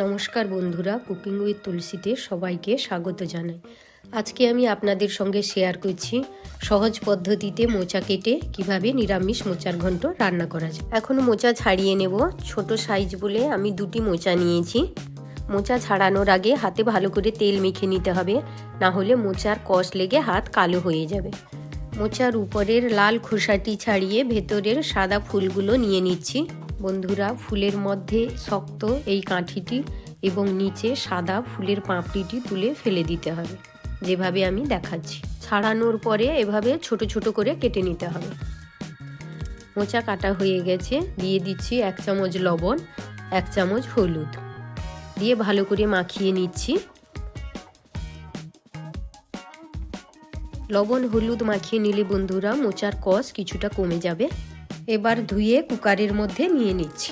নমস্কার বন্ধুরা, cooking with তুলসীতে সবাইকে স্বাগত জানাই। আজকে আমি আপনাদের সঙ্গে শেয়ার করছি সহজ পদ্ধতিতে মোচা কেটে কিভাবে নিরামিষ মোচার ঘন্ট রান্না করা যায়। এখন মোচা ছাড়িয়ে নেব। ছোট সাইজ বলে আমি দুটি মোচা নিয়েছি। মোচা ছাড়ানোর আগে হাতে ভালো করে তেল মেখে নিতে হবে, না হলে মোচার কষ লেগে হাত কালো হয়ে যাবে। মোচার উপরের লাল খোসাটি ছাড়িয়ে ভেতরের সাদা ফুলগুলো নিয়ে নিচ্ছি। বন্ধুরা, ফুলের মধ্যে শক্ত এই কাঠিটি এবং নিচে সাদা ফুলের পাপড়িটি তুলে ফেলে দিতে হবে, যেভাবে আমি দেখাচ্ছি। ছাড়ানোর পরে এভাবে ছোট ছোট করে কেটে নিতে হবে। মোচা কাটা হয়ে গেছে। দিয়ে দিচ্ছি 1 চামচ লবণ, 1 চামচ হলুদ দিয়ে ভালো করে মাখিয়ে নিচ্ছি। লবণ হলুদ মাখিয়ে নিলে বন্ধুরা মোচার কষ কিছুটা কমে যাবে। এবার ধুয়ে কুকারের মধ্যে নিয়ে নিচ্ছি।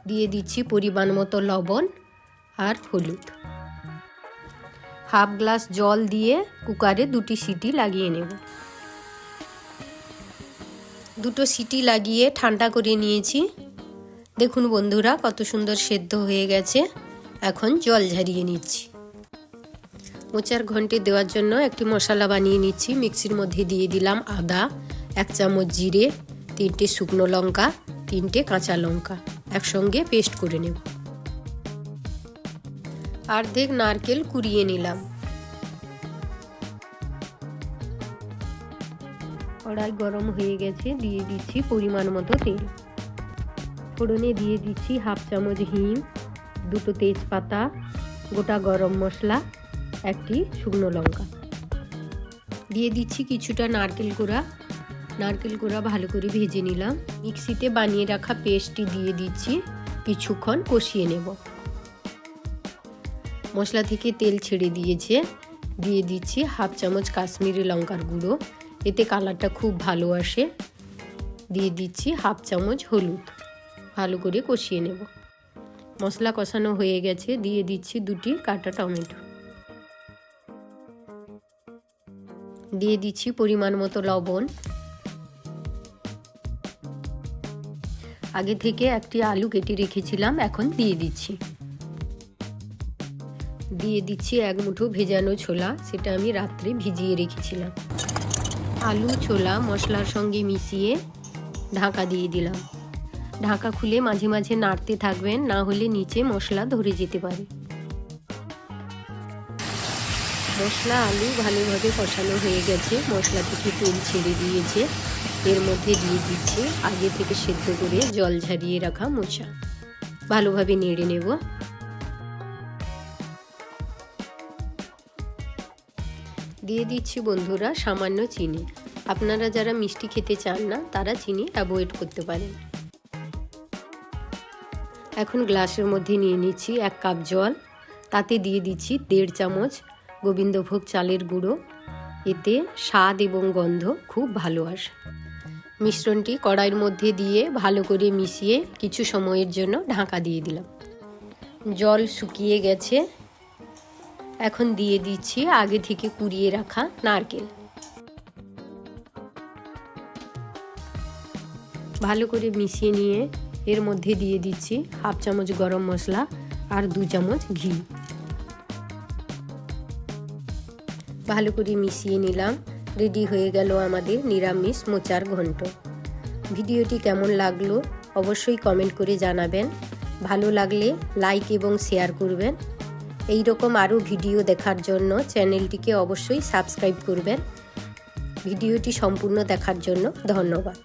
দিয়ে দিচ্ছি পরিমাণ মতো লবণ আর হলুদ। হাফ গ্লাস জল দিয়ে কুকারে 2টি সিটি লাগিয়ে নেব। 2টো সিটি লাগিয়ে ঠান্ডা করে নিয়েছি। দেখুন বন্ধুরা কত সুন্দর সেদ্ধ হয়ে গেছে। এখন জল ঝরিয়ে নিচ্ছি। মোচার ঘন্টে দেওয়ার জন্য একটি মশলা বানিয়ে নিচ্ছি। মিক্সির মধ্যে দিয়ে দিলাম আদা, 1 চামচ জিরে, 3টে শুকনো লঙ্কা, 3টে কাঁচা লঙ্কা একসঙ্গে পেস্ট করে নেব। অর্ধেক নারকেল কুড়িয়ে নিলাম। কড়াই গরম হয়ে গেছে। দিয়ে দিচ্ছি পরিমাণ মতো তেল। ফোড়নে দিয়ে দিচ্ছি হাফ চামচ হিং, 2টো তেজপাতা, গোটা গরম মশলা, 1টি শুকনো লঙ্কা। দিয়ে দিচ্ছি কিছুটা নারকেল কোড়া ভালো করে ভেজে নিলাম। মিক্সিতে বানিয়ে রাখা পেস্টটি দিয়ে দিচ্ছি। কিছুক্ষণ কষিয়ে নেব। মশলা থেকে তেল ছেড়ে দিয়েছে। দিয়ে দিচ্ছি হাফ চামচ কাশ্মীরি লঙ্কার গুঁড়ো, এতে কালারটা খুব ভালো আসে। দিয়ে দিচ্ছি হাফ চামচ হলুদ। ভালো করে কষিয়ে নেব। মশলা কষানো হয়ে গেছে। দিয়ে দিচ্ছি 2টি কাটা টমেটো। দিয়ে দিচ্ছি পরিমাণ মতো লবণ। আগে থেকে একটি আলু কেটে রেখেছিলাম, এখন দিয়ে দিচ্ছি। দিয়ে দিচ্ছি 1 মুঠো ভেজানো ছোলা, সেটা আমি রাত্রে ভিজিয়ে রেখেছিলাম। আলু ছোলা মশলার সঙ্গে মিশিয়ে ঢাকা দিয়ে দিলাম। ঢাকা খুলে মাঝে মাঝে নাড়তে থাকবেন, না হলে নিচে মশলা ধরে যেতে পারে। মশলা আলু ভালোভাবে কষানো হয়ে গেছে। মশলা থেকে তেল ছেড়ে দিয়েছে। এর মধ্যে দিয়ে দিচ্ছি আগে থেকে সেদ্ধ করে জল ঝরিয়ে রাখা মোচা। ভালোভাবে নেড়ে নেব। দিয়ে দিচ্ছি বন্ধুরা সামান্য চিনি। আপনারা যারা মিষ্টি খেতে চান না তারা চিনি অ্যাভয়েড করতে পারেন। এখন গ্লাসের মধ্যে নিয়ে নিচ্ছি 1 কাপ জল। তাতে দিয়ে দিচ্ছি 1.5 চামচ গোবিন্দভোগ চালের গুঁড়ো। এতে স্বাদ এবং গন্ধ খুব ভালো আসে। মিশ্রণটি কড়াইয়ের মধ্যে দিয়ে ভালো করে মিশিয়ে কিছু সময়ের জন্য ঢাকা দিয়ে দিলাম। জল শুকিয়ে গেছে। এখন দিয়ে দিচ্ছি আগে থেকে কুড়িয়ে রাখা নারকেল। ভালো করে মিশিয়ে নিয়ে এর মধ্যে দিয়ে দিচ্ছি হাফ চামচ গরম মশলা আর 2 চামচ ঘি। ভালো করে মিশিয়ে নিলাম। রেডি হয়ে গেল আমাদের নিরামিষ মোচার ঘন্ট। ভিডিওটি কেমন লাগলো অবশ্যই কমেন্ট করে জানাবেন। ভালো লাগলে লাইক এবং শেয়ার করবেন। এই রকম আরও ভিডিও দেখার জন্য চ্যানেলটিকে অবশ্যই সাবস্ক্রাইব করবেন। ভিডিওটি সম্পূর্ণ দেখার জন্য ধন্যবাদ।